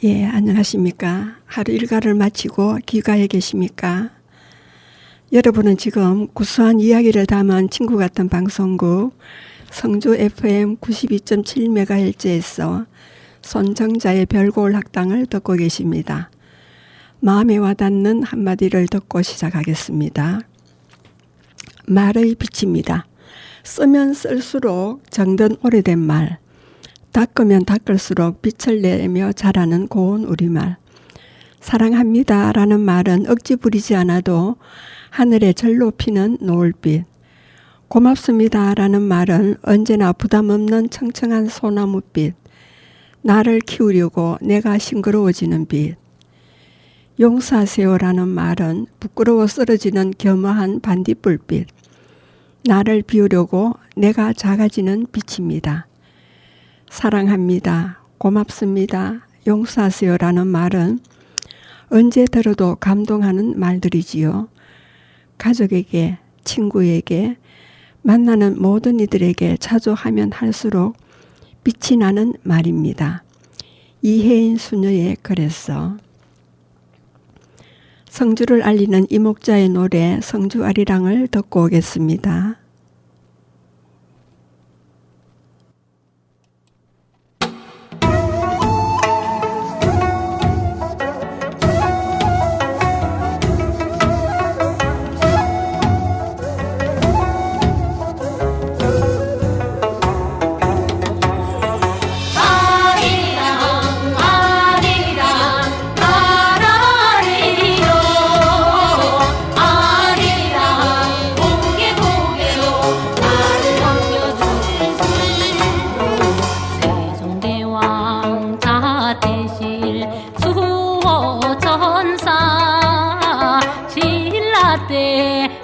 예, 안녕하십니까. 하루 일과를 마치고 귀가에 계십니까? 여러분은 지금 구수한 이야기를 담은 친구 같은 방송국 성주 FM 92.7MHz에서 손정자의 별고울 학당을 듣고 계십니다. 마음에 와닿는 한마디를 듣고 시작하겠습니다. 말의 빛입니다. 쓰면 쓸수록 정든 오래된 말, 닦으면 닦을수록 빛을 내며 자라는 고운 우리말. 사랑합니다 라는 말은 억지 부리지 않아도 하늘에 절로 피는 노을빛. 고맙습니다 라는 말은 언제나 부담 없는 청청한 소나무빛. 나를 키우려고 내가 싱그러워지는 빛. 용서하세요 라는 말은 부끄러워 쓰러지는 겸허한 반딧불빛. 나를 비우려고 내가 작아지는 빛입니다. 사랑합니다. 고맙습니다. 용서하세요 라는 말은 언제 들어도 감동하는 말들이지요. 가족에게, 친구에게, 만나는 모든 이들에게 자주 하면 할수록 빛이 나는 말입니다. 이혜인 수녀의 글에서. 성주를 알리는 이목자의 노래 성주 아리랑을 듣고 오겠습니다.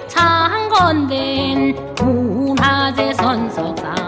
창건된 문화재 선석상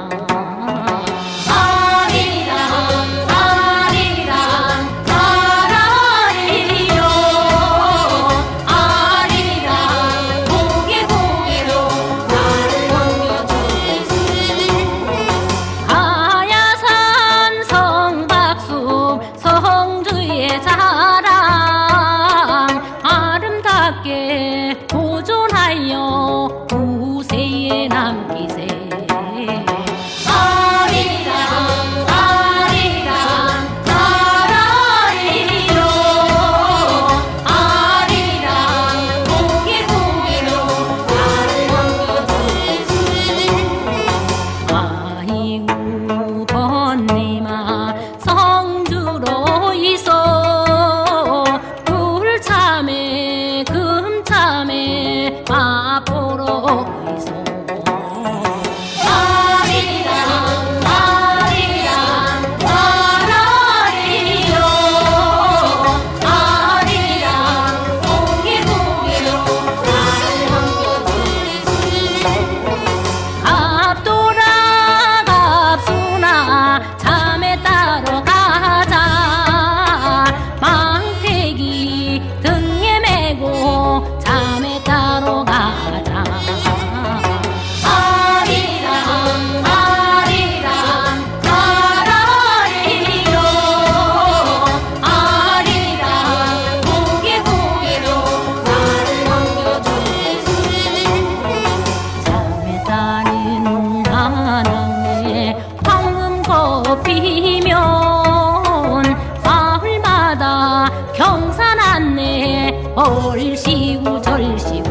얼씨구 절씨구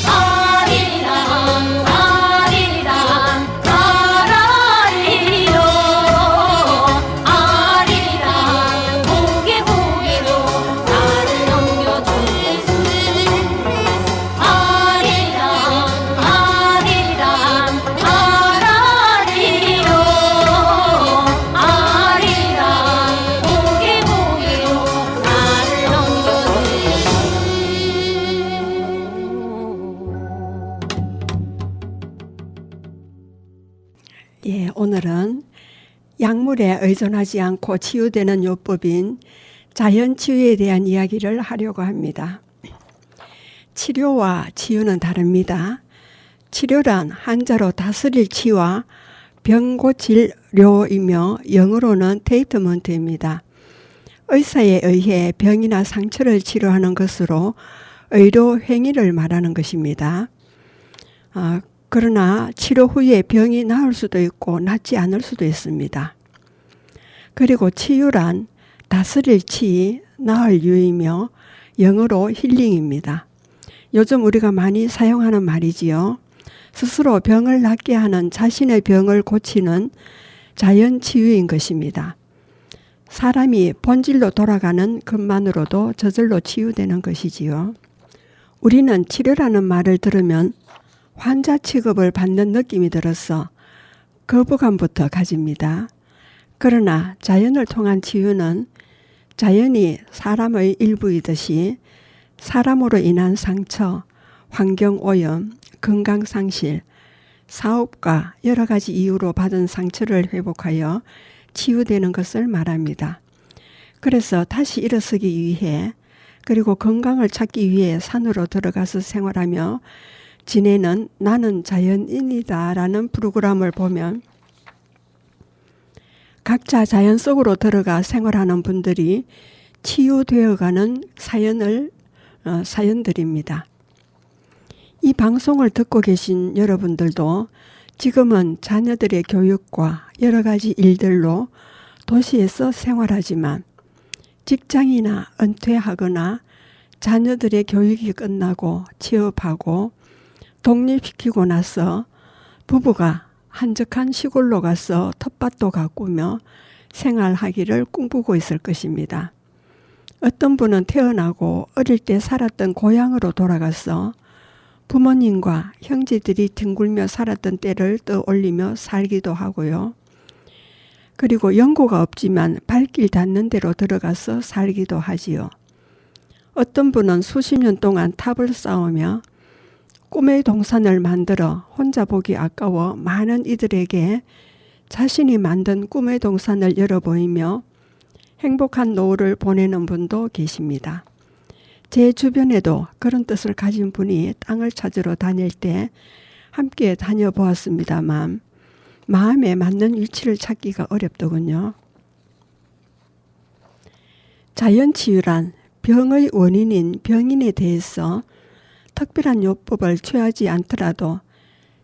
아리랑 아리랑 아라리요 아리랑 고개 고개로 나를 넘겨주세요 아리랑 아리랑 아라리요 아리랑 고개 고개로 나를 예, 오늘은 약물에 의존하지 않고 치유되는 요법인 자연치유에 대한 이야기를 하려고 합니다. 치료와 치유는 다릅니다. 치료란 한자로 다스릴 치와 병 고칠 료이며 영어로는 트리트먼트입니다. 의사에 의해 병이나 상처를 치료하는 것으로 의료 행위를 말하는 것입니다. 그러나 치료 후에 병이 나을 수도 있고 낫지 않을 수도 있습니다. 그리고 치유란 다스릴 치, 나을 유이며 영어로 힐링입니다. 요즘 우리가 많이 사용하는 말이지요. 스스로 병을 낫게 하는 자신의 병을 고치는 자연치유인 것입니다. 사람이 본질로 돌아가는 것만으로도 저절로 치유되는 것이지요. 우리는 치료라는 말을 들으면 환자 취급을 받는 느낌이 들어서 거부감부터 가집니다. 그러나 자연을 통한 치유는 자연이 사람의 일부이듯이 사람으로 인한 상처, 환경오염, 건강상실, 사업과 여러 가지 이유로 받은 상처를 회복하여 치유되는 것을 말합니다. 그래서 다시 일어서기 위해 그리고 건강을 찾기 위해 산으로 들어가서 생활하며 지내는 나는 자연인이다 라는 프로그램을 보면 각자 자연 속으로 들어가 생활하는 분들이 치유되어가는 사연들입니다. 이 방송을 듣고 계신 여러분들도 지금은 자녀들의 교육과 여러 가지 일들로 도시에서 생활하지만 직장이나 은퇴하거나 자녀들의 교육이 끝나고 취업하고 독립시키고 나서 부부가 한적한 시골로 가서 텃밭도 가꾸며 생활하기를 꿈꾸고 있을 것입니다. 어떤 분은 태어나고 어릴 때 살았던 고향으로 돌아가서 부모님과 형제들이 뒹굴며 살았던 때를 떠올리며 살기도 하고요. 그리고 연고가 없지만 발길 닿는 데로 들어가서 살기도 하지요. 어떤 분은 수십 년 동안 탑을 쌓으며 꿈의 동산을 만들어 혼자 보기 아까워 많은 이들에게 자신이 만든 꿈의 동산을 열어보이며 행복한 노후를 보내는 분도 계십니다. 제 주변에도 그런 뜻을 가진 분이 땅을 찾으러 다닐 때 함께 다녀보았습니다만 마음에 맞는 위치를 찾기가 어렵더군요. 자연치유란 병의 원인인 병인에 대해서 특별한 요법을 취하지 않더라도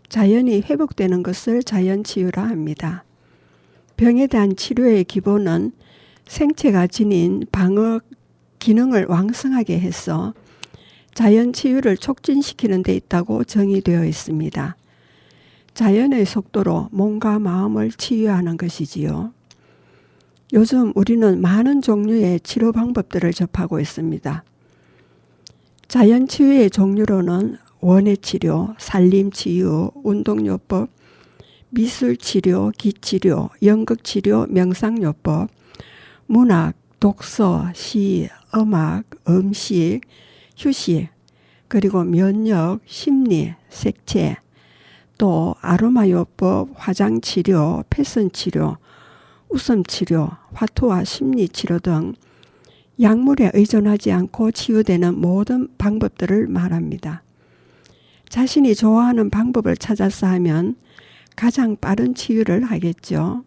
자연이 회복되는 것을 자연치유라 합니다. 병에 대한 치료의 기본은 생체가 지닌 방어 기능을 왕성하게 해서 자연치유를 촉진시키는 데 있다고 정의되어 있습니다. 자연의 속도로 몸과 마음을 치유하는 것이지요. 요즘 우리는 많은 종류의 치료 방법들을 접하고 있습니다. 자연치유의 종류로는 원예치료, 살림치유, 운동요법, 미술치료, 기치료, 연극치료, 명상요법, 문학, 독서, 시, 음악, 음식, 휴식, 그리고 면역, 심리, 색채, 또 아로마요법, 화장치료, 패션치료, 웃음치료, 화투와 심리치료 등 약물에 의존하지 않고 치유되는 모든 방법들을 말합니다. 자신이 좋아하는 방법을 찾아서 하면 가장 빠른 치유를 하겠죠.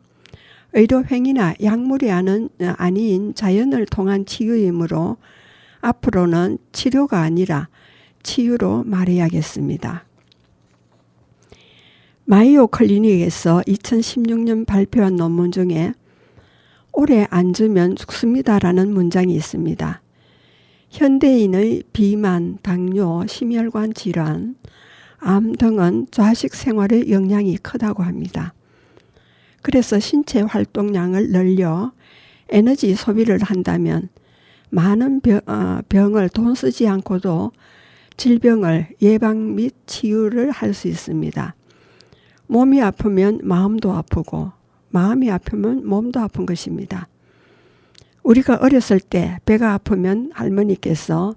의료행위나 약물이 아닌 자연을 통한 치유이므로 앞으로는 치료가 아니라 치유로 말해야겠습니다. 마이오 클리닉에서 2016년 발표한 논문 중에 오래 앉으면 죽습니다라는 문장이 있습니다. 현대인의 비만, 당뇨, 심혈관 질환, 암 등은 좌식 생활의 영향이 크다고 합니다. 그래서 신체 활동량을 늘려 에너지 소비를 한다면 많은 병을 돈 쓰지 않고도 질병을 예방 및 치유를 할 수 있습니다. 몸이 아프면 마음도 아프고 마음이 아프면 몸도 아픈 것입니다. 우리가 어렸을 때 배가 아프면 할머니께서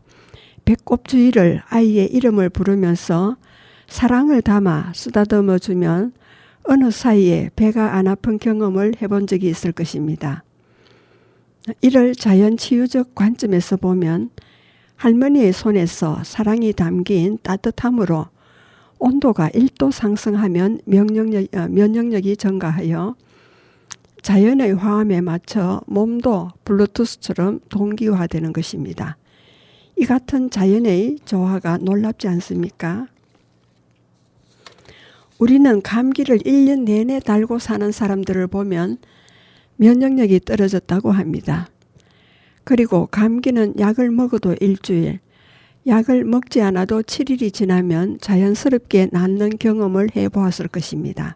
배꼽주위를 아이의 이름을 부르면서 사랑을 담아 쓰다듬어 주면 어느 사이에 배가 안 아픈 경험을 해본 적이 있을 것입니다. 이를 자연치유적 관점에서 보면 할머니의 손에서 사랑이 담긴 따뜻함으로 온도가 1도 상승하면 면역력이 증가하여 자연의 화음에 맞춰 몸도 블루투스처럼 동기화되는 것입니다. 이 같은 자연의 조화가 놀랍지 않습니까? 우리는 감기를 1년 내내 달고 사는 사람들을 보면 면역력이 떨어졌다고 합니다. 그리고 감기는 약을 먹어도 일주일, 약을 먹지 않아도 7일이 지나면 자연스럽게 낫는 경험을 해보았을 것입니다.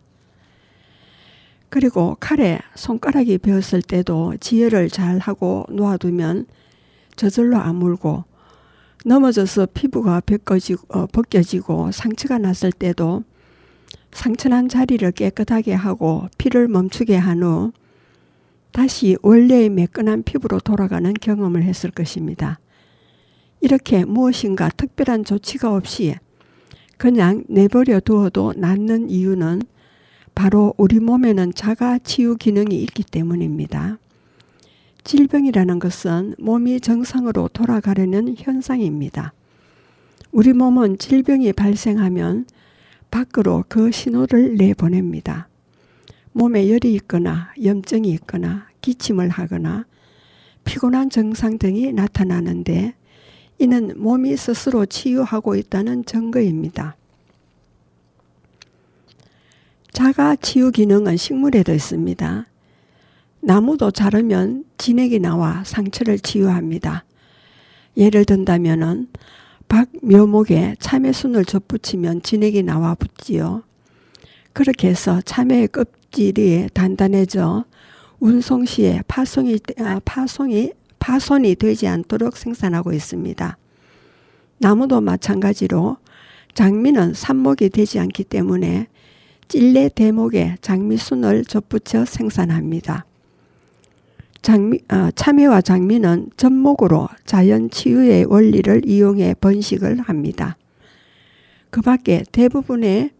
그리고 칼에 손가락이 베었을 때도 지혈을 잘 하고 놓아두면 저절로 아물고, 넘어져서 피부가 벗겨지고 상처가 났을 때도 상처난 자리를 깨끗하게 하고 피를 멈추게 한 후 다시 원래의 매끈한 피부로 돌아가는 경험을 했을 것입니다. 이렇게 무엇인가 특별한 조치가 없이 그냥 내버려 두어도 낫는 이유는 바로 우리 몸에는 자가 치유 기능이 있기 때문입니다. 질병이라는 것은 몸이 정상으로 돌아가려는 현상입니다. 우리 몸은 질병이 발생하면 밖으로 그 신호를 내보냅니다. 몸에 열이 있거나 염증이 있거나 기침을 하거나 피곤한 증상 등이 나타나는데 이는 몸이 스스로 치유하고 있다는 증거입니다. 자가 치유 기능은 식물에도 있습니다. 나무도 자르면 진액이 나와 상처를 치유합니다. 예를 든다면은 박묘목에 참외순을 덧붙이면 진액이 나와 붙지요. 그렇게 해서 참외의 껍질이 단단해져 운송 시에 파손이 되지 않도록 생산하고 있습니다. 나무도 마찬가지로 장미는 삽목이 되지 않기 때문에 찔레 대목에 장미순을 덧붙여 생산합니다. 참외와 장미는 접목으로 자연 치유의 원리를 이용해 번식을 합니다. 그 밖에 대부분의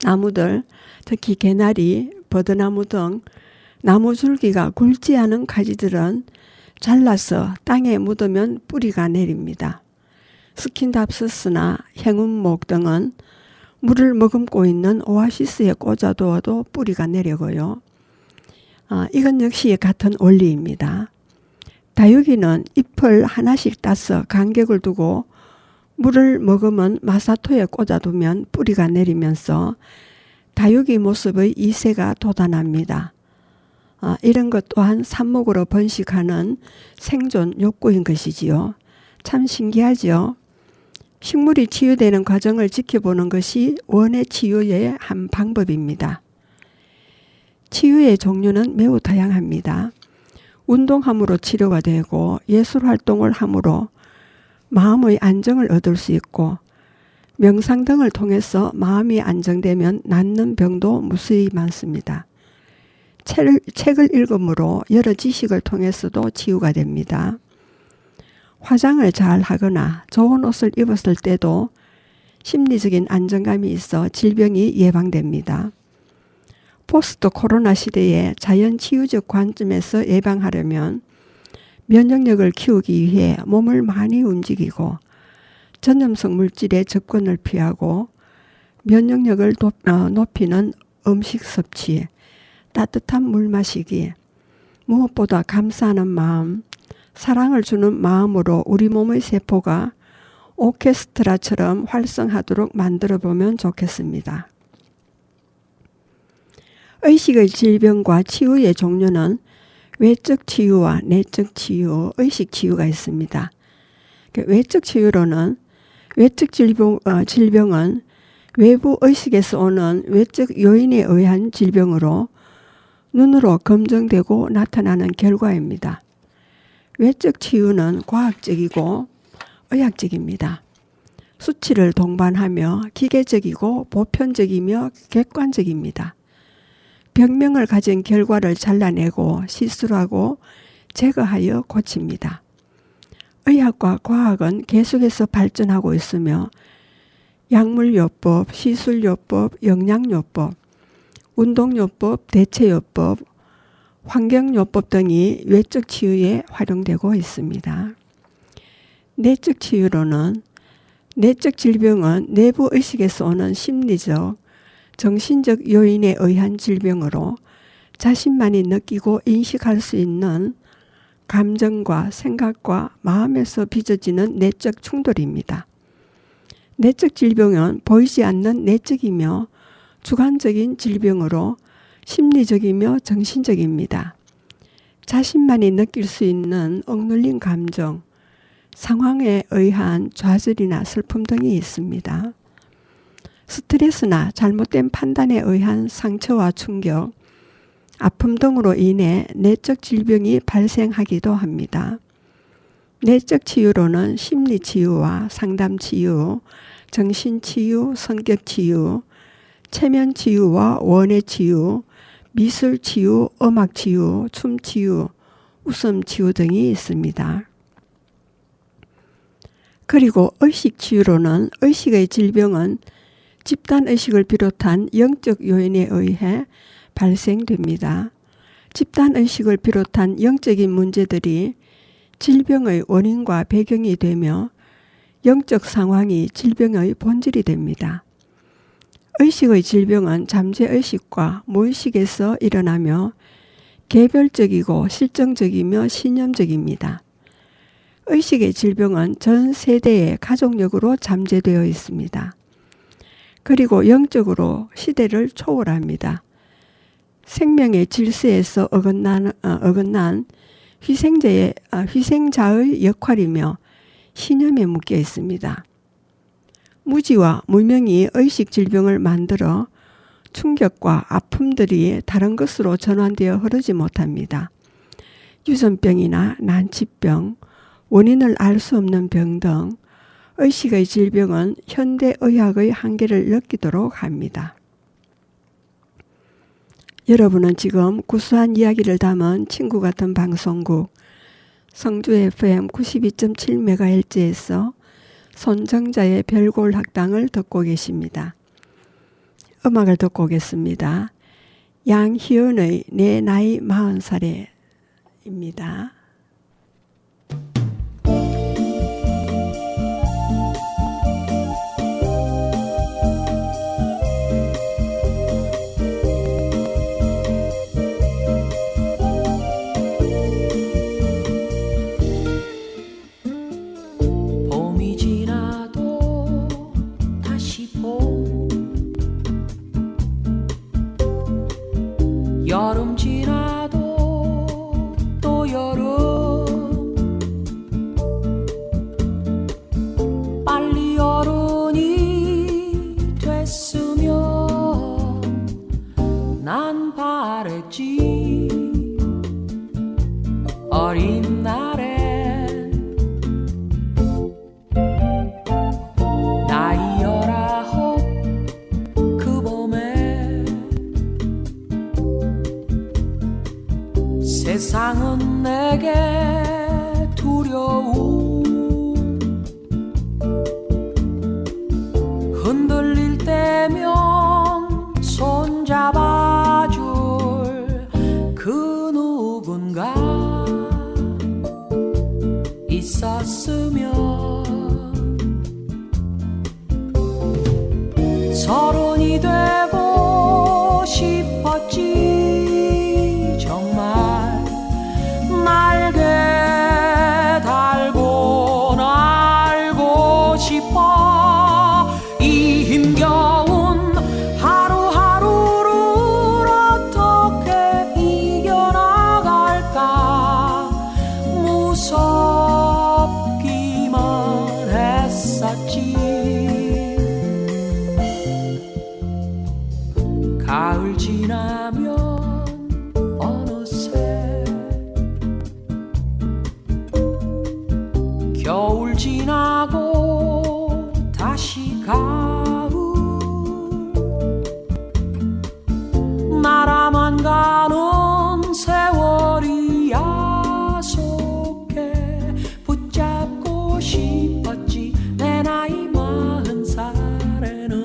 나무들, 특히 개나리, 버드나무 등 나무 줄기가 굵지 않은 가지들은 잘라서 땅에 묻으면 뿌리가 내립니다. 스킨답스스나 행운목 등은 물을 머금고 있는 오아시스에 꽂아두어도 뿌리가 내려고요. 이건 역시 같은 원리입니다. 다육이는 잎을 하나씩 따서 간격을 두고 물을 머금은 마사토에 꽂아두면 뿌리가 내리면서 다육이 모습의 이세가 돋아납니다. 이런 것 또한 삽목으로 번식하는 생존 욕구인 것이지요. 참 신기하죠. 식물이 치유되는 과정을 지켜보는 것이 원의 치유의 한 방법입니다. 치유의 종류는 매우 다양합니다. 운동함으로 치료가 되고 예술활동을 함으로 마음의 안정을 얻을 수 있고 명상 등을 통해서 마음이 안정되면 낫는 병도 무수히 많습니다. 책을 읽음으로 여러 지식을 통해서도 치유가 됩니다. 화장을 잘 하거나 좋은 옷을 입었을 때도 심리적인 안정감이 있어 질병이 예방됩니다. 포스트 코로나 시대에 자연 치유적 관점에서 예방하려면 면역력을 키우기 위해 몸을 많이 움직이고 전염성 물질의 접근을 피하고 면역력을 높이는 음식 섭취, 따뜻한 물 마시기, 무엇보다 감사하는 마음, 사랑을 주는 마음으로 우리 몸의 세포가 오케스트라처럼 활성하도록 만들어보면 좋겠습니다. 의식의 질병과 치유의 종류는 외적 치유와 내적 치유, 의식 치유가 있습니다. 외적 치유로는 외적 질병은 외부 의식에서 오는 외적 요인에 의한 질병으로 눈으로 검증되고 나타나는 결과입니다. 외적 치유는 과학적이고 의학적입니다. 수치를 동반하며 기계적이고 보편적이며 객관적입니다. 병명을 가진 결과를 잘라내고 시술하고 제거하여 고칩니다. 의학과 과학은 계속해서 발전하고 있으며 약물요법, 시술요법, 영양요법, 운동요법, 대체요법, 환경요법 등이 외적 치유에 활용되고 있습니다. 내적 치유로는 내적 질병은 내부 의식에서 오는 심리적, 정신적 요인에 의한 질병으로 자신만이 느끼고 인식할 수 있는 감정과 생각과 마음에서 빚어지는 내적 충돌입니다. 내적 질병은 보이지 않는 내적이며 주관적인 질병으로 심리적이며 정신적입니다. 자신만이 느낄 수 있는 억눌린 감정, 상황에 의한 좌절이나 슬픔 등이 있습니다. 스트레스나 잘못된 판단에 의한 상처와 충격, 아픔 등으로 인해 내적 질병이 발생하기도 합니다. 내적 치유로는 심리 치유와 상담 치유, 정신 치유, 성격 치유, 체면 치유와 원의 치유, 미술 치유, 음악 치유, 춤 치유, 웃음 치유 등이 있습니다. 그리고 의식 치유로는 의식의 질병은 집단의식을 비롯한 영적 요인에 의해 발생됩니다. 집단의식을 비롯한 영적인 문제들이 질병의 원인과 배경이 되며 영적 상황이 질병의 본질이 됩니다. 의식의 질병은 잠재의식과 무의식에서 일어나며 개별적이고 실정적이며 신념적입니다. 의식의 질병은 전 세대의 가족력으로 잠재되어 있습니다. 그리고 영적으로 시대를 초월합니다. 생명의 질서에서 어긋난 희생자의 역할이며 신념에 묶여 있습니다. 무지와 무명이 의식 질병을 만들어 충격과 아픔들이 다른 것으로 전환되어 흐르지 못합니다. 유전병이나 난치병, 원인을 알 수 없는 병 등 의식의 질병은 현대의학의 한계를 느끼도록 합니다. 여러분은 지금 구수한 이야기를 담은 친구 같은 방송국 성주 FM 92.7MHz에서 손정자의 별골 학당을 듣고 계십니다. 음악을 듣고 오겠습니다. 양희은의 내 나이 40살에입니다. 여름 지나도 또 여름 빨리 어른이 됐으면 난 바랬지 어린 날엔 나이 19 그 봄에 세상은 내게 두려움 흔들릴 때면 손잡아줄 그 누군가 있었으면 서른이 되고 싶었지 정말 날개 달고 날고 싶어 이 힘겨운 하루하루를 어떻게 이겨나갈까 무섭기만 했었지 가을 지나면 어느새 겨울 지나고 다시 가을 날아만 가는 세월이 야속해 붙잡고 싶었지 내 나이 40살에는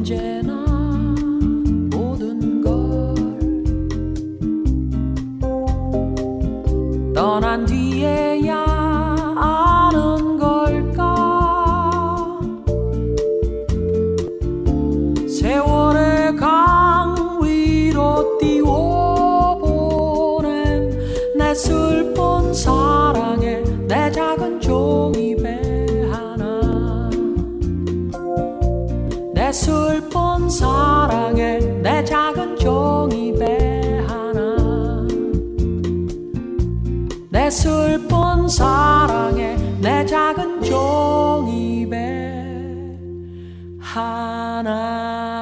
언제나 모든 걸 떠난 뒤에야 아는 걸까 세월의 강 위로 띄워보낸 내 슬픈 사랑에 내 작은 종이배 하나 내 슬픈 사랑에 내 작은 종이배 하나 내 슬픈 사랑에 내 작은 종이배 하나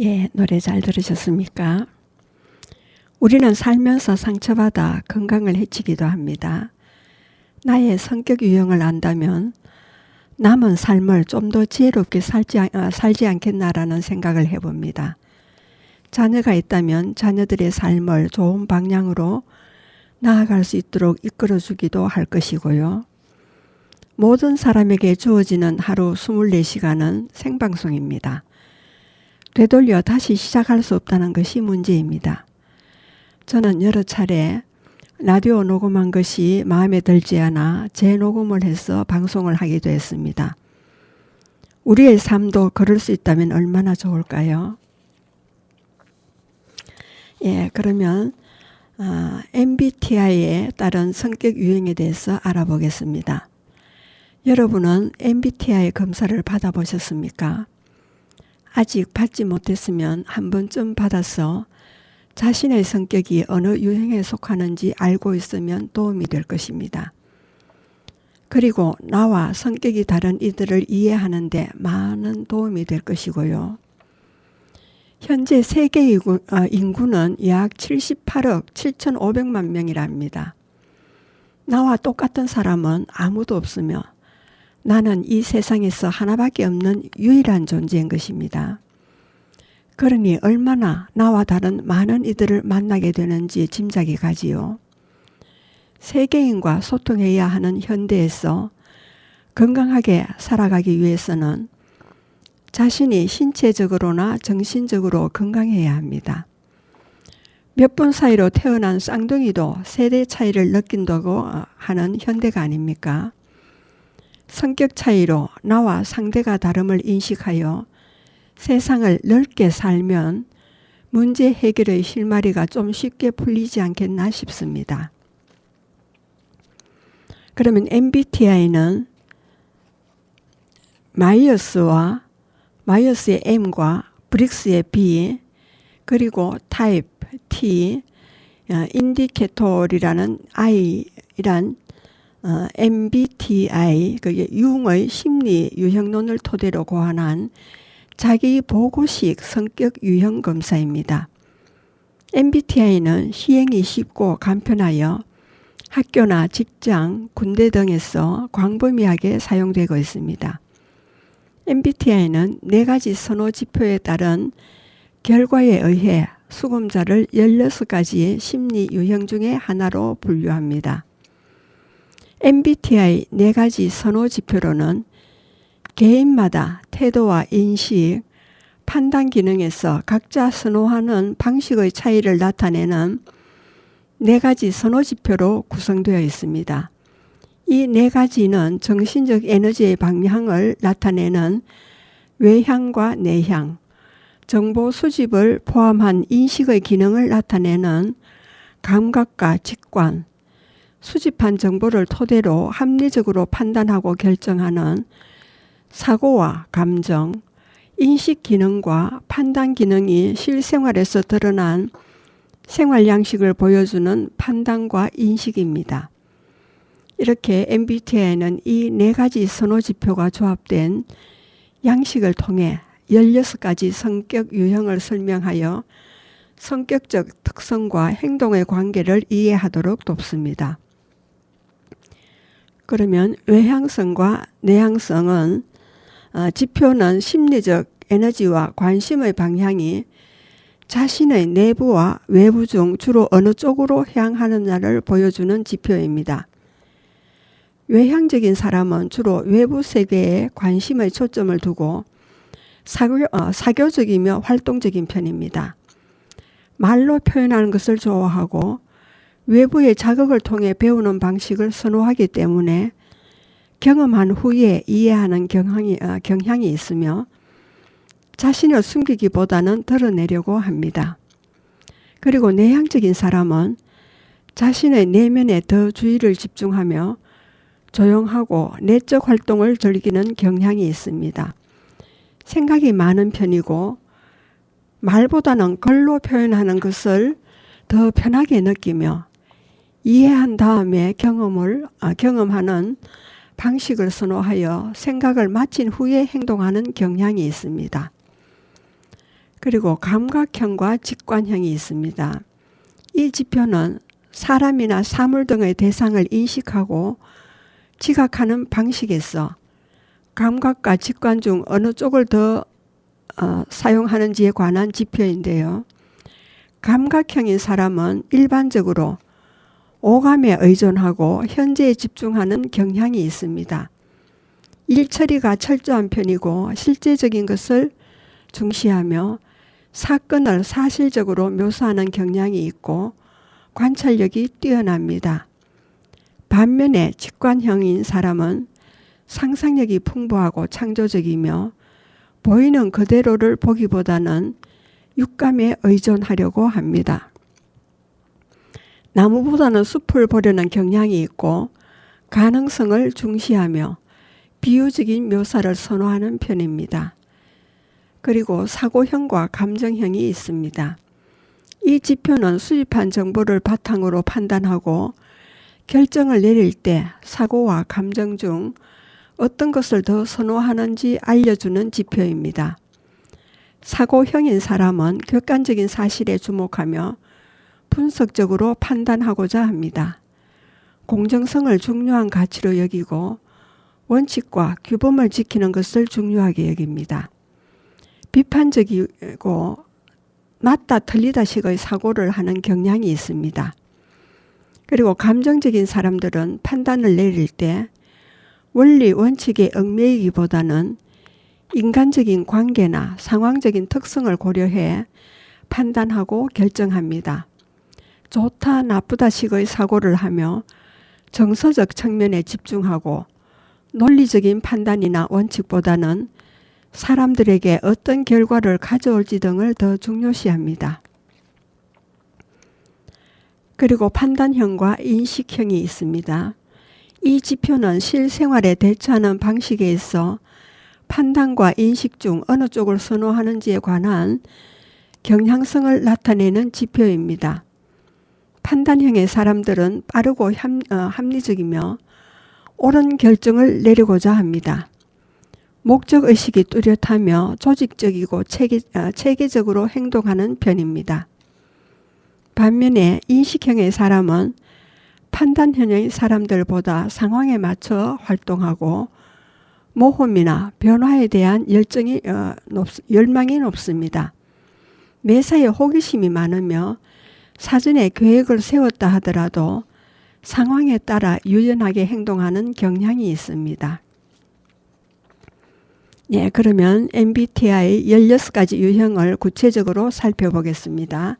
예, 노래 잘 들으셨습니까? 우리는 살면서 상처받아 건강을 해치기도 합니다. 나의 성격 유형을 안다면 남은 삶을 좀 더 지혜롭게 살지 않겠나라는 생각을 해봅니다. 자녀가 있다면 자녀들의 삶을 좋은 방향으로 나아갈 수 있도록 이끌어주기도 할 것이고요. 모든 사람에게 주어지는 하루 24시간은 생방송입니다. 되돌려 다시 시작할 수 없다는 것이 문제입니다. 저는 여러 차례 라디오 녹음한 것이 마음에 들지 않아 재녹음을 해서 방송을 하기도 했습니다. 우리의 삶도 그럴 수 있다면 얼마나 좋을까요? 예, 그러면 MBTI에 따른 성격 유형에 대해서 알아보겠습니다. 여러분은 MBTI 검사를 받아보셨습니까? 아직 받지 못했으면 한 번쯤 받아서 자신의 성격이 어느 유형에 속하는지 알고 있으면 도움이 될 것입니다. 그리고 나와 성격이 다른 이들을 이해하는 데 많은 도움이 될 것이고요. 현재 세계 인구는 약 78억 7,500만 명이랍니다. 나와 똑같은 사람은 아무도 없으며 나는 이 세상에서 하나밖에 없는 유일한 존재인 것입니다. 그러니 얼마나 나와 다른 많은 이들을 만나게 되는지 짐작이 가지요. 세계인과 소통해야 하는 현대에서 건강하게 살아가기 위해서는 자신이 신체적으로나 정신적으로 건강해야 합니다. 몇 분 사이로 태어난 쌍둥이도 세대 차이를 느낀다고 하는 현대가 아닙니까? 성격 차이로 나와 상대가 다름을 인식하여 세상을 넓게 살면 문제 해결의 실마리가 좀 쉽게 풀리지 않겠나 싶습니다. 그러면 MBTI는 마이어스의 M과 브릭스의 B 그리고 타입 T, 인디케이터리라는 I란 MBTI, 그게 융의 심리 유형론을 토대로 고안한 자기 보고식 성격 유형 검사입니다. MBTI는 시행이 쉽고 간편하여 학교나 직장, 군대 등에서 광범위하게 사용되고 있습니다. MBTI는 4가지 선호지표에 따른 결과에 의해 수검자를 16가지의 심리 유형 중에 하나로 분류합니다. MBTI 4가지 선호지표로는 개인마다 태도와 인식, 판단 기능에서 각자 선호하는 방식의 차이를 나타내는 4가지 선호지표로 구성되어 있습니다. 이 4가지는 정신적 에너지의 방향을 나타내는 외향과 내향, 정보 수집을 포함한 인식의 기능을 나타내는 감각과 직관, 수집한 정보를 토대로 합리적으로 판단하고 결정하는 사고와 감정, 인식 기능과 판단 기능이 실생활에서 드러난 생활 양식을 보여주는 판단과 인식입니다. 이렇게 MBTI는 이 4가지 선호 지표가 조합된 양식을 통해 16가지 성격 유형을 설명하여 성격적 특성과 행동의 관계를 이해하도록 돕습니다. 그러면 외향성과 내향성은 지표는 심리적 에너지와 관심의 방향이 자신의 내부와 외부 중 주로 어느 쪽으로 향하느냐를 보여주는 지표입니다. 외향적인 사람은 주로 외부 세계에 관심의 초점을 두고 사교적이며 활동적인 편입니다. 말로 표현하는 것을 좋아하고 외부의 자극을 통해 배우는 방식을 선호하기 때문에 경험한 후에 이해하는 경향이 있으며 자신을 숨기기보다는 드러내려고 합니다. 그리고 내향적인 사람은 자신의 내면에 더 주의를 집중하며 조용하고 내적 활동을 즐기는 경향이 있습니다. 생각이 많은 편이고 말보다는 글로 표현하는 것을 더 편하게 느끼며 이해한 다음에 경험하는 방식을 선호하여 생각을 마친 후에 행동하는 경향이 있습니다. 그리고 감각형과 직관형이 있습니다. 이 지표는 사람이나 사물 등의 대상을 인식하고 지각하는 방식에서 감각과 직관 중 어느 쪽을 더 사용하는지에 관한 지표인데요. 감각형인 사람은 일반적으로 오감에 의존하고 현재에 집중하는 경향이 있습니다. 일 처리가 철저한 편이고 실제적인 것을 중시하며 사건을 사실적으로 묘사하는 경향이 있고 관찰력이 뛰어납니다. 반면에 직관형인 사람은 상상력이 풍부하고 창조적이며 보이는 그대로를 보기보다는 육감에 의존하려고 합니다. 나무보다는 숲을 보려는 경향이 있고 가능성을 중시하며 비유적인 묘사를 선호하는 편입니다. 그리고 사고형과 감정형이 있습니다. 이 지표는 수집한 정보를 바탕으로 판단하고 결정을 내릴 때 사고와 감정 중 어떤 것을 더 선호하는지 알려주는 지표입니다. 사고형인 사람은 객관적인 사실에 주목하며 분석적으로 판단하고자 합니다. 공정성을 중요한 가치로 여기고 원칙과 규범을 지키는 것을 중요하게 여깁니다. 비판적이고 맞다 틀리다식의 사고를 하는 경향이 있습니다. 그리고 감정적인 사람들은 판단을 내릴 때 원리 원칙에 얽매이기보다는 인간적인 관계나 상황적인 특성을 고려해 판단하고 결정합니다. 좋다 나쁘다 식의 사고를 하며 정서적 측면에 집중하고 논리적인 판단이나 원칙보다는 사람들에게 어떤 결과를 가져올지 등을 더 중요시합니다. 그리고 판단형과 인식형이 있습니다. 이 지표는 실생활에 대처하는 방식에 있어 판단과 인식 중 어느 쪽을 선호하는지에 관한 경향성을 나타내는 지표입니다. 판단형의 사람들은 빠르고 합리적이며 옳은 결정을 내리고자 합니다. 목적의식이 뚜렷하며 조직적이고 체계적으로 행동하는 편입니다. 반면에 인식형의 사람은 판단형의 사람들보다 상황에 맞춰 활동하고 모험이나 변화에 대한 열망이 높습니다. 매사에 호기심이 많으며 사전에 계획을 세웠다 하더라도 상황에 따라 유연하게 행동하는 경향이 있습니다. 네, 그러면 MBTI 16가지 유형을 구체적으로 살펴보겠습니다.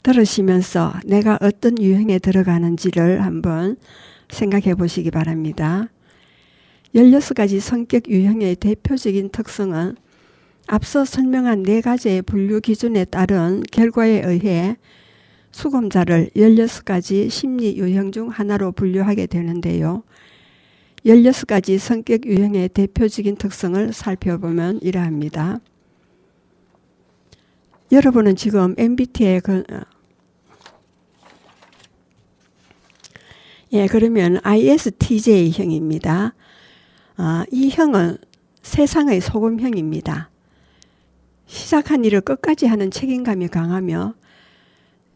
들으시면서 내가 어떤 유형에 들어가는지를 한번 생각해 보시기 바랍니다. 16가지 성격 유형의 대표적인 특성은 앞서 설명한 4가지의 분류 기준에 따른 결과에 의해 수검자를 16가지 심리 유형 중 하나로 분류하게 되는데요. 16가지 성격 유형의 대표적인 특성을 살펴보면 이러합니다. 여러분은 지금 MBTI에 예, 그러면 ISTJ형입니다. 이 형은 세상의 소금형입니다. 시작한 일을 끝까지 하는 책임감이 강하며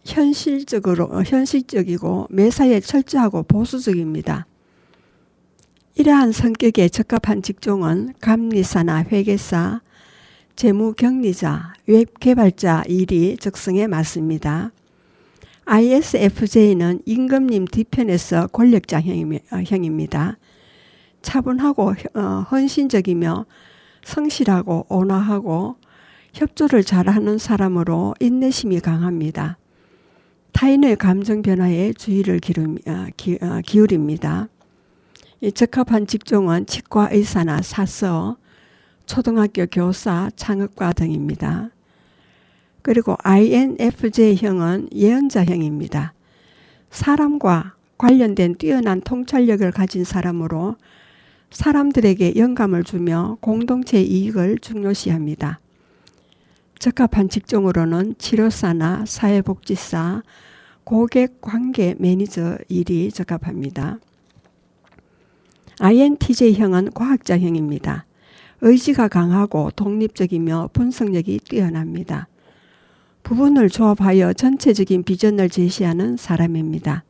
현실적이고 매사에 철저하고 보수적입니다. 이러한 성격에 적합한 직종은 감리사나 회계사, 재무격리자, 웹개발자 일이 적성에 맞습니다. ISFJ는 임금님 뒤편에서 권력자 형입니다. 차분하고 헌신적이며 성실하고 온화하고 협조를 잘하는 사람으로 인내심이 강합니다. 타인의 감정 변화에 주의를 기울입니다. 적합한 직종은 치과 의사나 사서, 초등학교 교사, 창업가 등입니다. 그리고 INFJ형은 예언자형입니다. 사람과 관련된 뛰어난 통찰력을 가진 사람으로 사람들에게 영감을 주며 공동체 이익을 중요시합니다. 적합한 직종으로는 치료사나 사회복지사, 고객관계 매니저 일이 적합합니다. INTJ형은 과학자형입니다. 의지가 강하고 독립적이며 분석력이 뛰어납니다. 부분을 조합하여 전체적인 비전을 제시하는 사람입니다.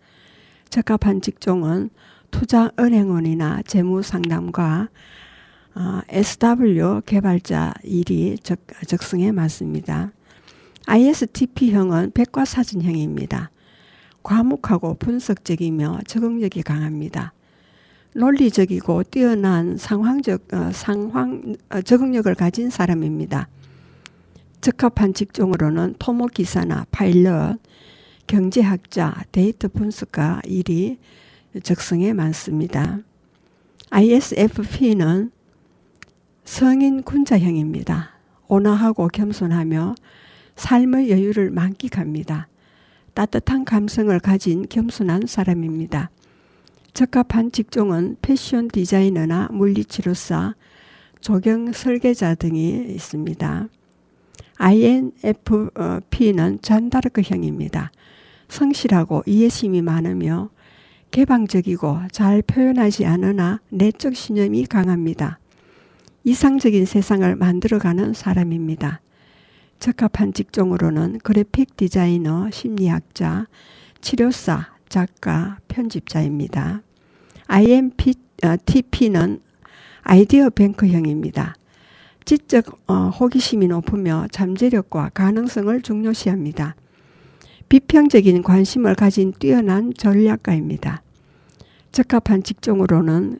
적합한 직종은 투자은행원이나 재무상담가, SW 개발자 일이 적성에 맞습니다. ISTP형은 백과사전형입니다. 과묵하고 분석적이며 적응력이 강합니다. 논리적이고 뛰어난 적응력을 가진 사람입니다. 적합한 직종으로는 토목기사나 파일럿, 경제학자, 데이터 분석가 일이 적성에 많습니다. ISFP는 성인 군자형입니다. 온화하고 겸손하며 삶의 여유를 만끽합니다. 따뜻한 감성을 가진 겸손한 사람입니다. 적합한 직종은 패션 디자이너나 물리치료사, 조경 설계자 등이 있습니다. INFP는 잔다르크형입니다. 성실하고 이해심이 많으며 개방적이고 잘 표현하지 않으나 내적 신념이 강합니다. 이상적인 세상을 만들어가는 사람입니다. 적합한 직종으로는 그래픽 디자이너, 심리학자, 치료사, 작가, 편집자입니다. INTP는 아이디어 뱅크형입니다. 지적 호기심이 높으며 잠재력과 가능성을 중요시합니다. 비평적인 관심을 가진 뛰어난 전략가입니다. 적합한 직종으로는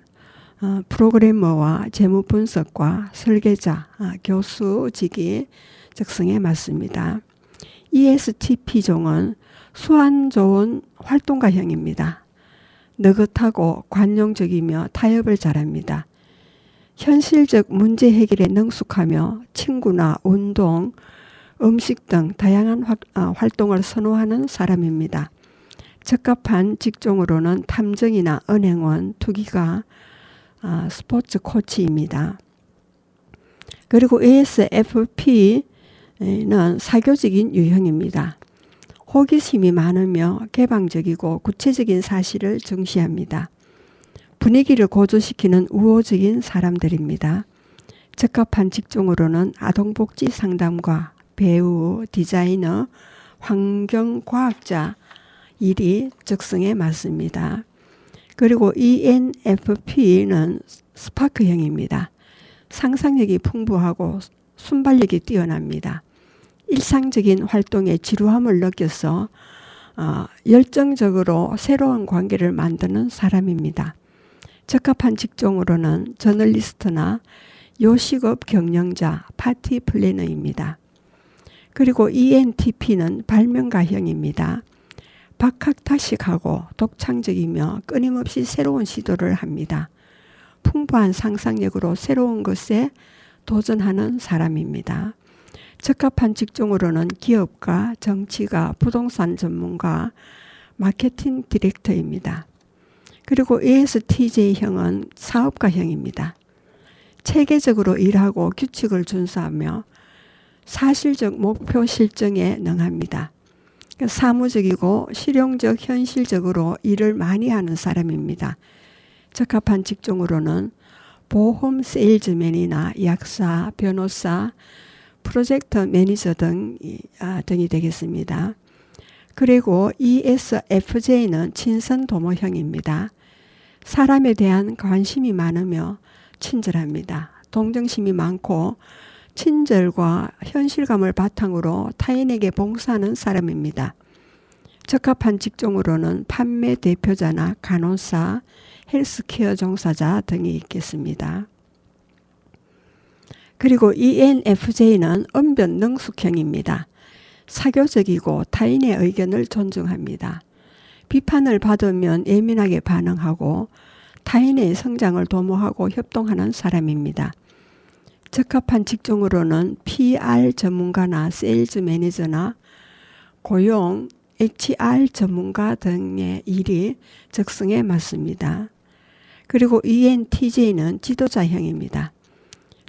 프로그래머와 재무분석과 설계자, 교수직이 적성에 맞습니다. ESTP종은 수완 좋은 활동가형입니다. 느긋하고 관용적이며 타협을 잘합니다. 현실적 문제 해결에 능숙하며 친구나 운동, 음식 등 다양한 활동을 선호하는 사람입니다. 적합한 직종으로는 탐정이나 은행원, 투기가, 스포츠 코치입니다. 그리고 ESFP는 사교적인 유형입니다. 호기심이 많으며 개방적이고 구체적인 사실을 중시합니다. 분위기를 고조시키는 우호적인 사람들입니다. 적합한 직종으로는 아동복지 상담가, 배우, 디자이너, 환경과학자 일이 적성에 맞습니다. 그리고 ENFP는 스파크형입니다. 상상력이 풍부하고 순발력이 뛰어납니다. 일상적인 활동에 지루함을 느껴서 열정적으로 새로운 관계를 만드는 사람입니다. 적합한 직종으로는 저널리스트나 요식업 경영자, 파티 플래너입니다. 그리고 ENTP는 발명가형입니다. 박학다식하고 독창적이며 끊임없이 새로운 시도를 합니다. 풍부한 상상력으로 새로운 것에 도전하는 사람입니다. 적합한 직종으로는 기업가, 정치가, 부동산 전문가, 마케팅 디렉터입니다. 그리고 ESTJ형은 사업가형입니다. 체계적으로 일하고 규칙을 준수하며 사실적 목표 실정에 능합니다. 사무적이고 실용적, 현실적으로 일을 많이 하는 사람입니다. 적합한 직종으로는 보험 세일즈맨이나 약사, 변호사, 프로젝트 매니저 등이 되겠습니다. 그리고 ESFJ는 친선 도모형입니다. 사람에 대한 관심이 많으며 친절합니다. 동정심이 많고 친절과 현실감을 바탕으로 타인에게 봉사하는 사람입니다. 적합한 직종으로는 판매 대표자나 간호사, 헬스케어 종사자 등이 있겠습니다. 그리고 ENFJ는 언변 능숙형입니다. 사교적이고 타인의 의견을 존중합니다. 비판을 받으면 예민하게 반응하고 타인의 성장을 도모하고 협동하는 사람입니다. 적합한 직종으로는 PR 전문가나 세일즈 매니저나 고용, HR 전문가 등의 일이 적성에 맞습니다. 그리고 ENTJ는 지도자형입니다.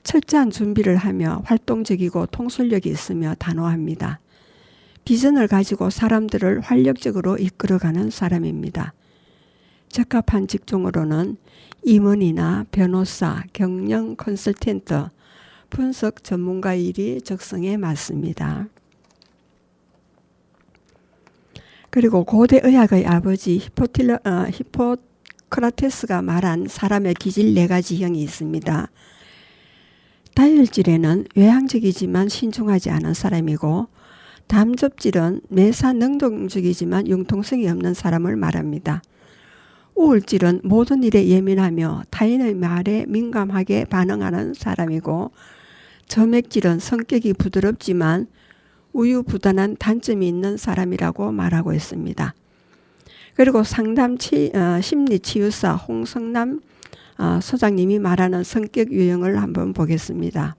철저한 준비를 하며 활동적이고 통솔력이 있으며 단호합니다. 비전을 가지고 사람들을 활력적으로 이끌어가는 사람입니다. 적합한 직종으로는 임원이나 변호사, 경영 컨설턴트, 분석 전문가 일이 적성에 맞습니다. 그리고 고대 의학의 아버지 히포크라테스가 말한 사람의 기질 4가지형이 있습니다. 다혈질에는 외향적이지만 신중하지 않은 사람이고, 담접질은 매사 능동적이지만 융통성이 없는 사람을 말합니다. 우울질은 모든 일에 예민하며 타인의 말에 민감하게 반응하는 사람이고, 점액질은 성격이 부드럽지만 우유부단한 단점이 있는 사람이라고 말하고 있습니다. 그리고 상담 심리치유사 홍성남 소장님이 말하는 성격 유형을 한번 보겠습니다.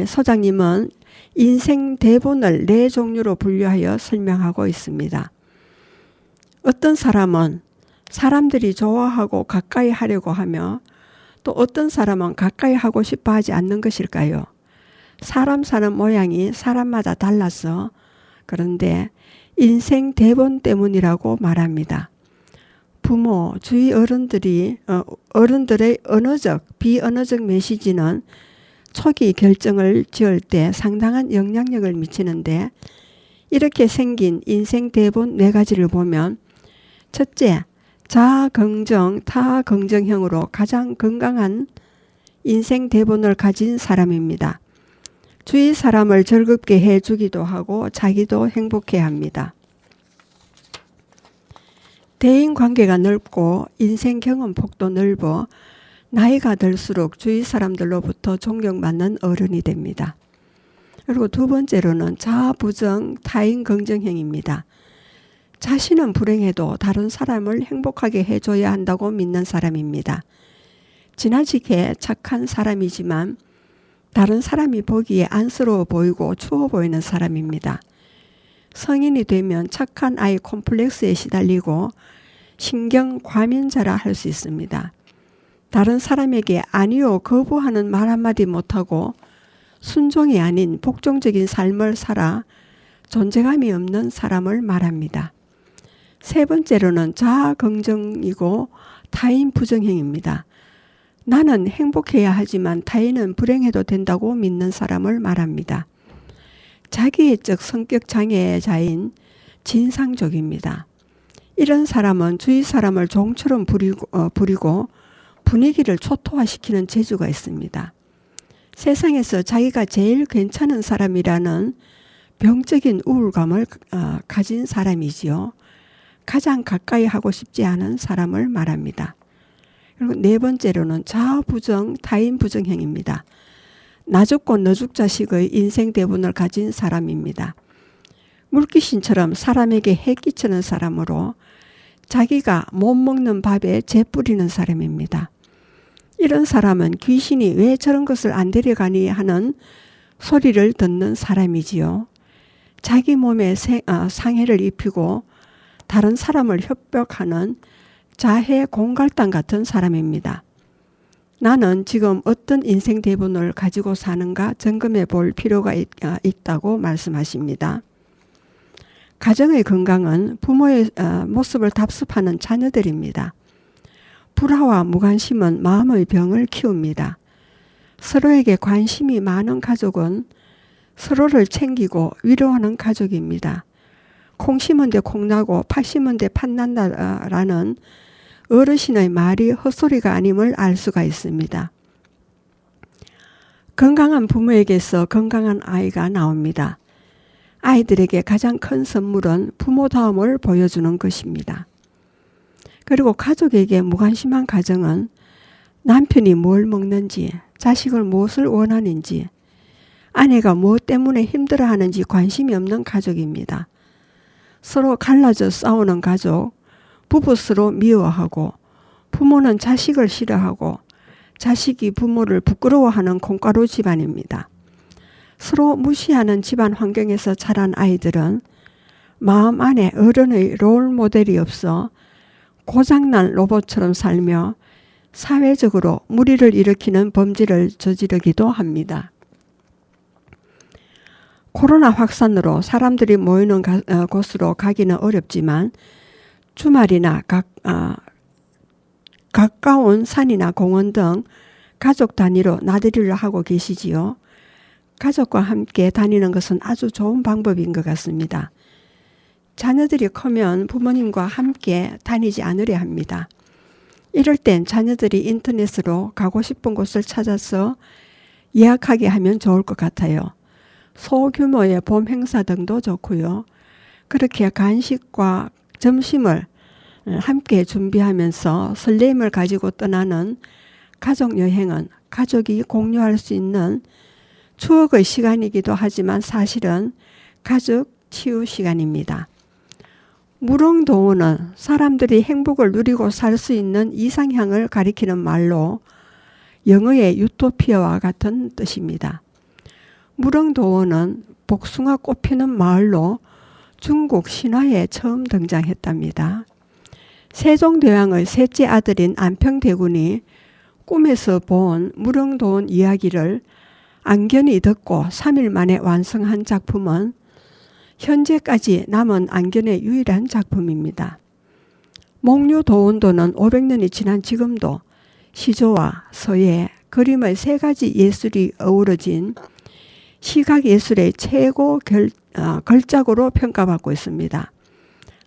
소장님은 인생 대본을 4종류로 분류하여 설명하고 있습니다. 어떤 사람은 사람들이 좋아하고 가까이 하려고 하며, 또 어떤 사람은 가까이 하고 싶어 하지 않는 것일까요? 사람 사는 모양이 사람마다 달라서 그런데 인생 대본 때문이라고 말합니다. 부모, 주위 어른들의 언어적, 비언어적 메시지는 초기 결정을 지을 때 상당한 영향력을 미치는데, 이렇게 생긴 인생 대본 4가지를 보면, 첫째, 자긍정, 타긍정형으로 가장 건강한 인생 대본을 가진 사람입니다. 주위 사람을 즐겁게 해주기도 하고 자기도 행복해야 합니다. 대인 관계가 넓고 인생 경험 폭도 넓어 나이가 들수록 주위 사람들로부터 존경받는 어른이 됩니다. 그리고 2번째로는 자부정, 타인 긍정형입니다. 자신은 불행해도 다른 사람을 행복하게 해줘야 한다고 믿는 사람입니다. 지나치게 착한 사람이지만 다른 사람이 보기에 안쓰러워 보이고 추워 보이는 사람입니다. 성인이 되면 착한 아이 콤플렉스에 시달리고 신경 과민자라 할 수 있습니다. 다른 사람에게 아니요 거부하는 말 한마디 못하고 순종이 아닌 복종적인 삶을 살아 존재감이 없는 사람을 말합니다. 3번째로는 자긍정이고 타인 부정형입니다. 나는 행복해야 하지만 타인은 불행해도 된다고 믿는 사람을 말합니다. 자기애적 성격 장애자인 진상족입니다. 이런 사람은 주위 사람을 종처럼 부리고 분위기를 초토화시키는 재주가 있습니다. 세상에서 자기가 제일 괜찮은 사람이라는 병적인 우울감을 가진 사람이지요. 가장 가까이 하고 싶지 않은 사람을 말합니다. 그리고 4번째로는 자부정, 타인 부정형입니다. 나 죽고 너 죽자식의 인생 대본을 가진 사람입니다. 물귀신처럼 사람에게 해 끼치는 사람으로 자기가 못 먹는 밥에 재 뿌리는 사람입니다. 이런 사람은 귀신이 왜 저런 것을 안 데려가니 하는 소리를 듣는 사람이지요. 자기 몸에 상해를 입히고 다른 사람을 협박하는 자해 공갈당 같은 사람입니다. 나는 지금 어떤 인생 대본을 가지고 사는가 점검해 볼 필요가 있다고 말씀하십니다. 가정의 건강은 부모의 모습을 답습하는 자녀들입니다. 불화와 무관심은 마음의 병을 키웁니다. 서로에게 관심이 많은 가족은 서로를 챙기고 위로하는 가족입니다. 콩 심은 데 콩나고 팥 심은 데 팥난다라는 어르신의 말이 헛소리가 아님을 알 수가 있습니다. 건강한 부모에게서 건강한 아이가 나옵니다. 아이들에게 가장 큰 선물은 부모다움을 보여주는 것입니다. 그리고 가족에게 무관심한 가정은 남편이 뭘 먹는지, 자식을 무엇을 원하는지, 아내가 무엇 때문에 힘들어하는지 관심이 없는 가족입니다. 서로 갈라져 싸우는 가족, 부부 서로 미워하고 부모는 자식을 싫어하고 자식이 부모를 부끄러워하는 콩가루 집안입니다. 서로 무시하는 집안 환경에서 자란 아이들은 마음 안에 어른의 롤 모델이 없어 고장난 로봇처럼 살며 사회적으로 무리를 일으키는 범죄를 저지르기도 합니다. 코로나 확산으로 사람들이 모이는 곳으로 가기는 어렵지만 주말이나 가까운 산이나 공원 등 가족 단위로 나들이를 하고 계시지요. 가족과 함께 다니는 것은 아주 좋은 방법인 것 같습니다. 자녀들이 크면 부모님과 함께 다니지 않으려 합니다. 이럴 땐 자녀들이 인터넷으로 가고 싶은 곳을 찾아서 예약하게 하면 좋을 것 같아요. 소규모의 봄 행사 등도 좋고요. 그렇게 간식과 점심을 함께 준비하면서 설렘을 가지고 떠나는 가족 여행은 가족이 공유할 수 있는 추억의 시간이기도 하지만 사실은 가족 치유 시간입니다. 무릉도원은 사람들이 행복을 누리고 살 수 있는 이상향을 가리키는 말로 영어의 유토피아와 같은 뜻입니다. 무릉도원은 복숭아 꽃 피는 마을로 중국 신화에 처음 등장했답니다. 세종대왕의 셋째 아들인 안평대군이 꿈에서 본 무릉도원 이야기를 안견이 듣고 3일 만에 완성한 작품은 현재까지 남은 안견의 유일한 작품입니다. 목류도원도는 500년이 지난 지금도 시조와 서예, 그림의 세 가지 예술이 어우러진 시각예술의 최고 걸작으로 평가받고 있습니다.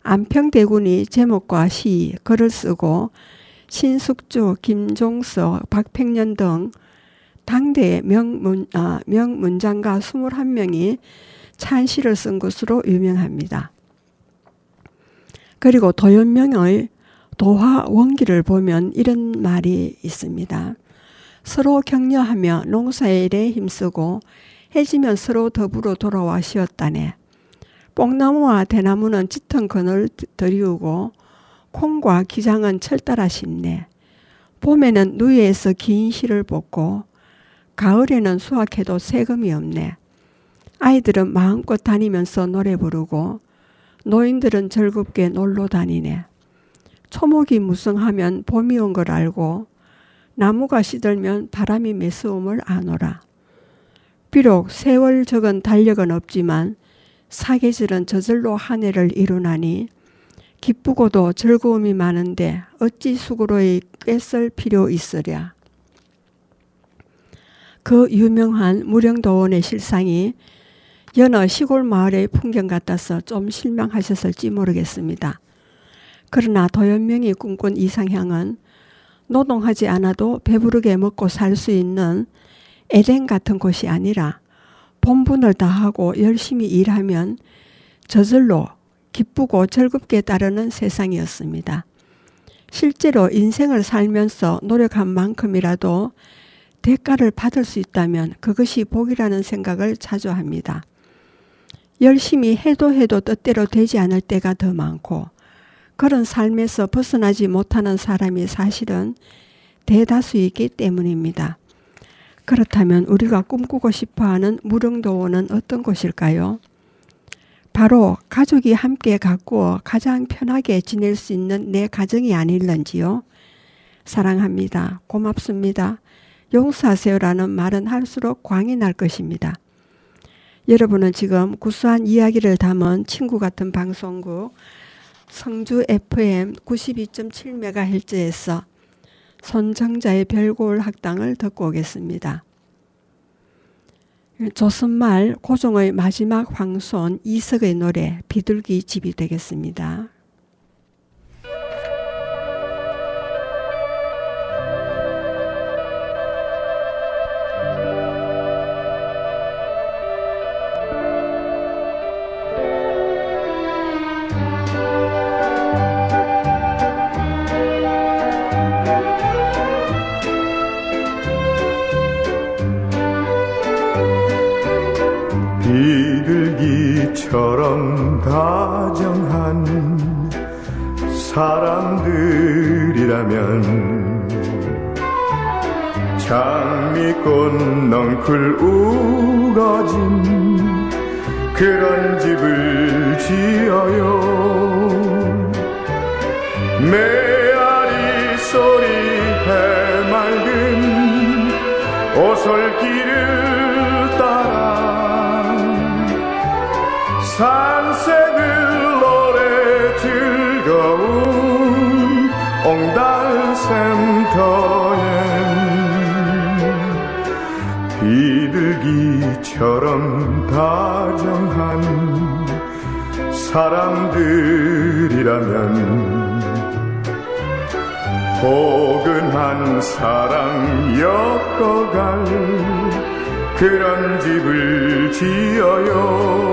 안평대군이 제목과 시, 글을 쓰고 신숙주, 김종서, 박팽년 등 당대의 명문장가 21명이 찬시를 쓴 것으로 유명합니다. 그리고 도연명의 도화 원기를 보면 이런 말이 있습니다. 서로 격려하며 농사일에 힘쓰고 해지면 서로 더불어 돌아와 쉬었다네. 뽕나무와 대나무는 짙은 그늘 들이우고 콩과 기장은 철따라 심네. 봄에는 누이에서 긴 실을 뽑고 가을에는 수확해도 세금이 없네. 아이들은 마음껏 다니면서 노래 부르고 노인들은 즐겁게 놀러 다니네. 초목이 무성하면 봄이 온 걸 알고 나무가 시들면 바람이 매서움을 아노라. 비록 세월 적은 달력은 없지만 사계절은 저절로 한 해를 이루나니 기쁘고도 즐거움이 많은데 어찌 수고로이 꿰쓸 필요 있으랴. 그 유명한 무령도원의 실상이 여느 시골 마을의 풍경 같아서 좀 실망하셨을지 모르겠습니다. 그러나 도연명이 꿈꾼 이상향은 노동하지 않아도 배부르게 먹고 살 수 있는 에덴 같은 곳이 아니라 본분을 다하고 열심히 일하면 저절로 기쁘고 즐겁게 따르는 세상이었습니다. 실제로 인생을 살면서 노력한 만큼이라도 대가를 받을 수 있다면 그것이 복이라는 생각을 자주 합니다. 열심히 해도 뜻대로 되지 않을 때가 더 많고 그런 삶에서 벗어나지 못하는 사람이 사실은 대다수이기 때문입니다. 그렇다면 우리가 꿈꾸고 싶어하는 무릉도원은 어떤 곳일까요? 바로 가족이 함께 가꾸어 가장 편하게 지낼 수 있는 내 가정이 아닐런지요. 사랑합니다. 고맙습니다. 용서하세요라는 말은 할수록 광이 날 것입니다. 여러분은 지금 구수한 이야기를 담은 친구 같은 방송국 성주 FM 92.7MHz에서 손정자의 별고울 학당을 듣고 오겠습니다. 조선말 고종의 마지막 황손 이석의 노래 비둘기 집이 되겠습니다. 비둘기처럼 다정한 사람들이라면 장미꽃 넝쿨 우거진 그런 집을 지어요. 메아리 소리 해맑은 오솔길을 따라 산새들 노래 즐거운 옹달샘터엔 비둘기처럼 다정한 사람들이라면 포근한 사랑 엮어갈 그런 집을 지어요.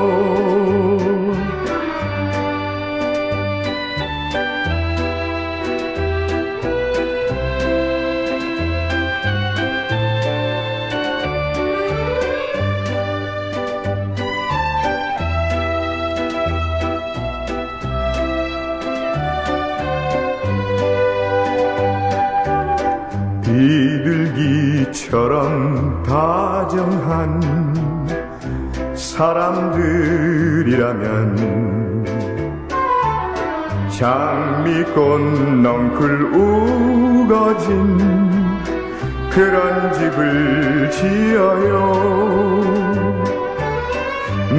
비둘기처럼 다정한 사람들이라면 장미꽃 넝쿨 우거진 그런 집을 지어요.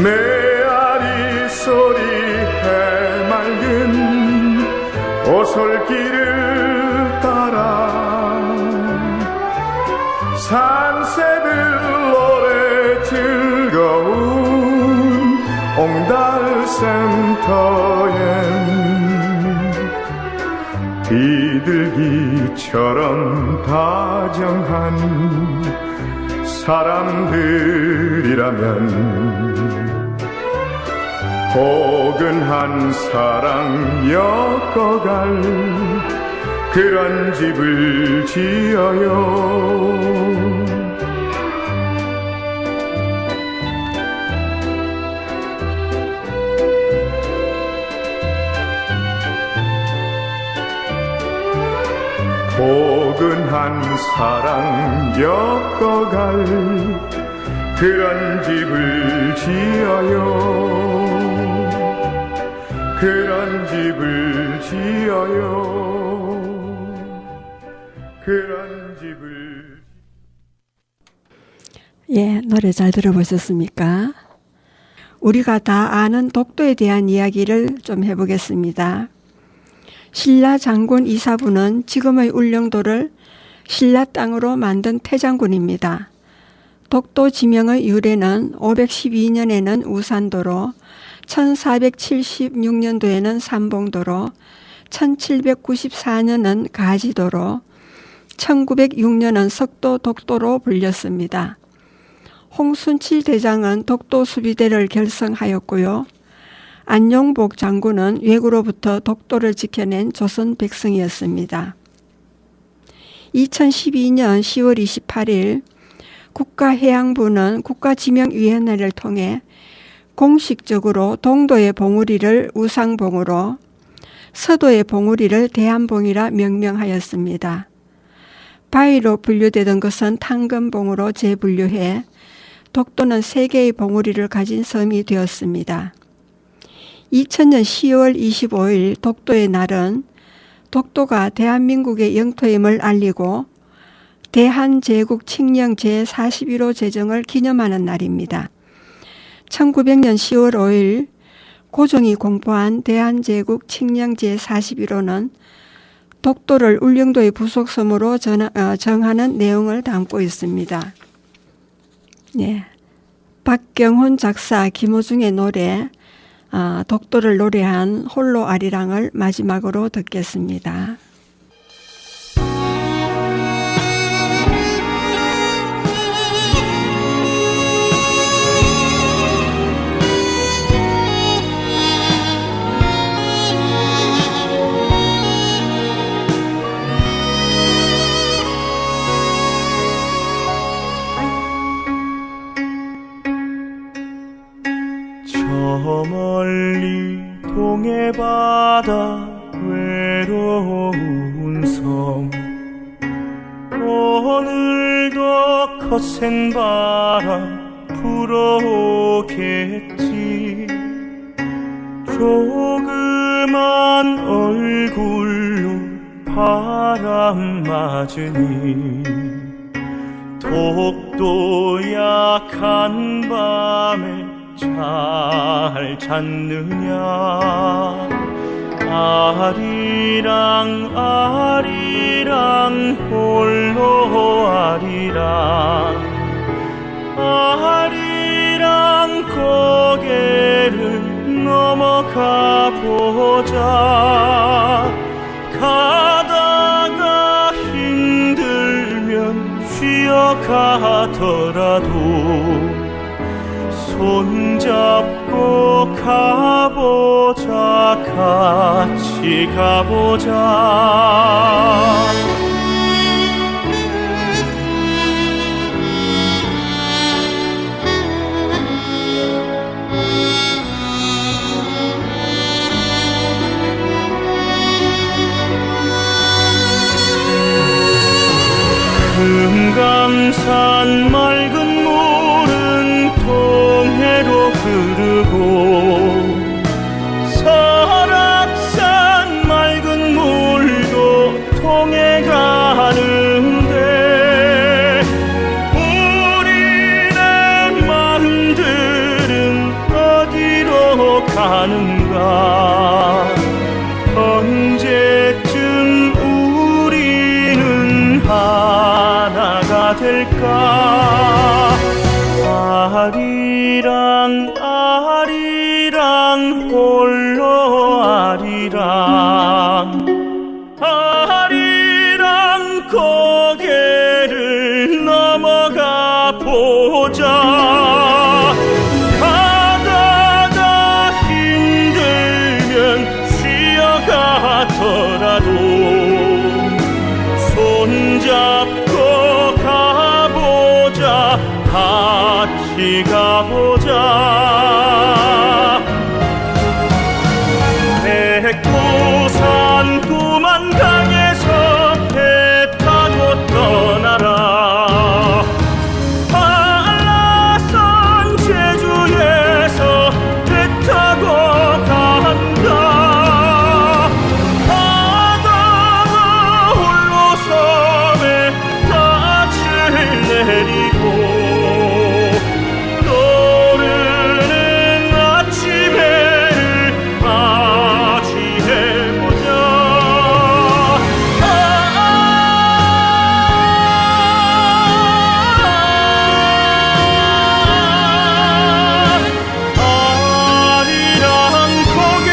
메아리 소리 해맑은 오솔길을 따라 산새들 노래 즐거운 옹달샘터엔 비둘기처럼 다정한 사람들이라면 포근한 사랑 엮어갈 그런 집을 지어요. 포근한 사랑 엮어갈 그런 집을 지어요. 그런 집을 지어요. 그런 집을. 예, 노래 잘 들어보셨습니까? 우리가 다 아는 독도에 대한 이야기를 좀 해보겠습니다. 신라 장군 이사부는 지금의 울릉도를 신라 땅으로 만든 태장군입니다. 독도 지명의 유래는 512년에는 우산도로, 1476년도에는 삼봉도로, 1794년은 가지도로, 1906년은 석도 독도로 불렸습니다. 홍순칠 대장은 독도 수비대를 결성하였고요. 안용복 장군은 외구로부터 독도를 지켜낸 조선 백성이었습니다. 2012년 10월 28일 국가해양부는 국가지명위원회를 통해 공식적으로 동도의 봉우리를 우상봉으로, 서도의 봉우리를 대한봉이라 명명하였습니다. 바위로 분류되던 것은 탕금봉으로 재분류해 독도는 3개의 봉우리를 가진 섬이 되었습니다. 2000년 10월 25일 독도의 날은 독도가 대한민국의 영토임을 알리고 대한제국 칙령 제41호 제정을 기념하는 날입니다. 1900년 10월 5일 고종이 공포한 대한제국 칙령 제41호는 독도를 울릉도의 부속섬으로 정하는 내용을 담고 있습니다. 네. 박경훈 작사 김호중의 노래 독도를 노래한 홀로 아리랑을 마지막으로 듣겠습니다. 저 멀리 동해바다 외로운 섬 오늘도 거센 바람 불어오겠지 조그만 얼굴로 바람 맞으니 독도 약한 밤에 잘 잤느냐 아리랑 아리랑 홀로 아리랑 아리랑 고개를 넘어가 보자 가다가 힘들면 쉬어가더라도 손잡고 가보자 같이 가보자 금강산 맑은 물은 동해로 흐르고 설악산 맑은 물도 통해 가는데 우리의 마음들은 어디로 가는가 언제쯤 우리는 하나가 될까 아리랑 아리랑 홀로 아리랑 아리랑 고개를 넘어가 보자 가다가 힘들면 쉬어가더라도 손잡고 가보자 같이 가보자 백두산 두만강에서 배 타고 떠나라 한라산 제주에서 배 타고 간다 바다가 홀로 섬에 닻을 내리고 떠오르는 아침해를 맞이해보자 아리랑 고개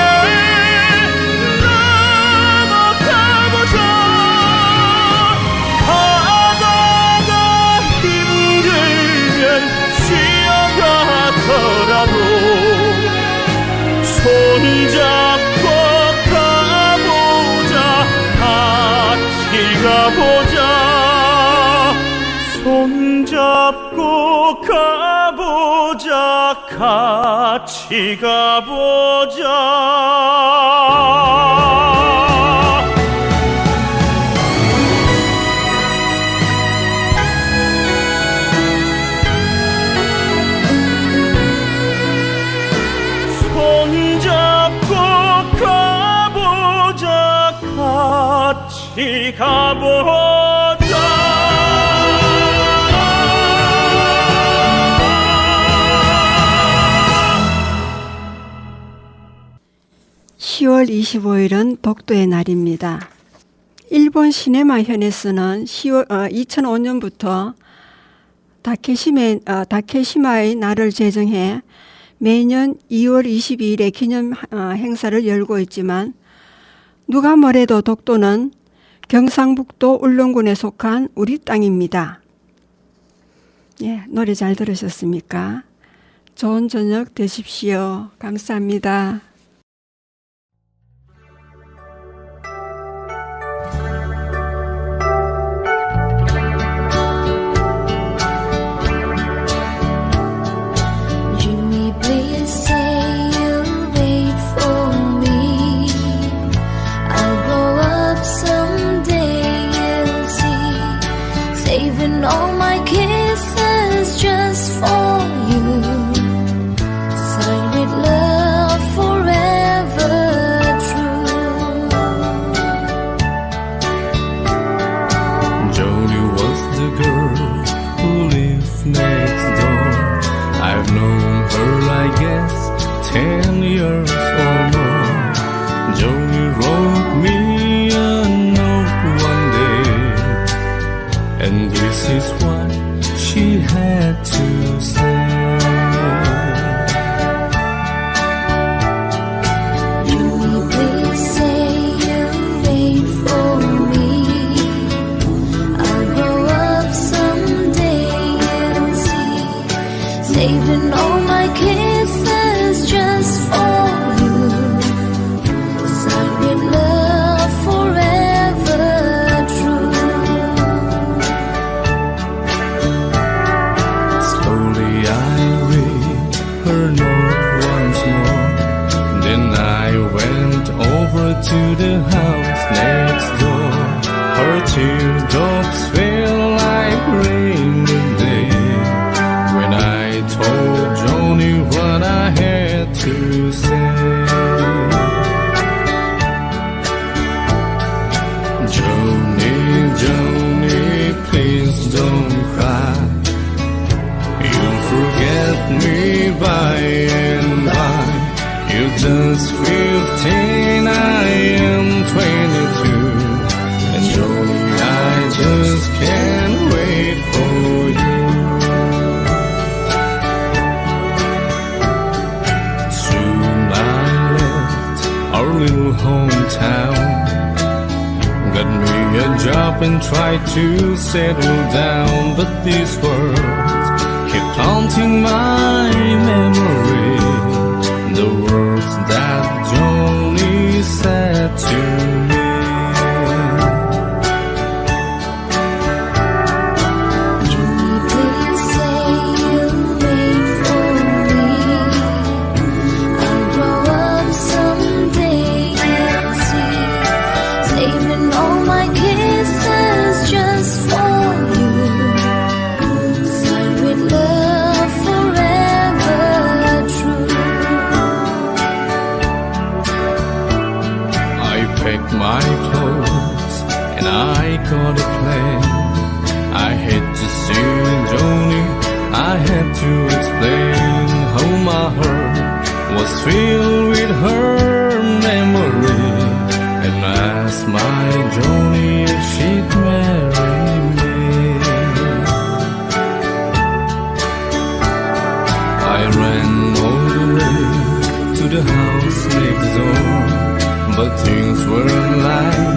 넘어가보자 가다가 힘들면 쉬어가더라도 손잡고 가보자 같이 가보자 손잡고 가보자 같이 가보자 손잡고 가보자 같이 가보자 2월 25일은 독도의 날입니다. 일본 시네마현에서는 2005년부터 다케시마의 날을 제정해 매년 2월 22일에 기념 행사를 열고 있지만 누가 뭐래도 독도는 경상북도 울릉군에 속한 우리 땅입니다. 예, 노래 잘 들으셨습니까? 좋은 저녁 되십시오. 감사합니다. Jimmy, please say you'll wait for me. I'll grow up someday, you'll see. Saving all my kisses just for you. Signed with love forever true. Joni was the girl who lived next door. I've known her, I guess, 10 years or more. Joni wrote me a note one day, and this is what she had to say. Jimmy, please say you'll wait for me. I'll grow up someday, you'll see. Saving all my kisses just for you. Signed with love forever true. Slowly I read her note once more. Then I went over to the house next door. Her teardrops fell like rain today. When I told Joni what I had to say. Joni, Joni, please don't cry. You'll forget me by and by. You're just 15, I am 22. And Joni, I just can't wait for you. Soon I left our little hometown. Got me a job and tried to settle down. But these words kept haunting my memory. The words that Joni said to me. Jimmy, please say you'll wait for me. I'll grow up someday, you'll see. Saving all my kisses just for you. Signed with love forever true. I packed my clothes and I got a plan. I had to see Joni, I had to explain how my heart was filled with her memory. And I asked my Joni if she'd marry me. I ran all the way to the house next door, but things weren't like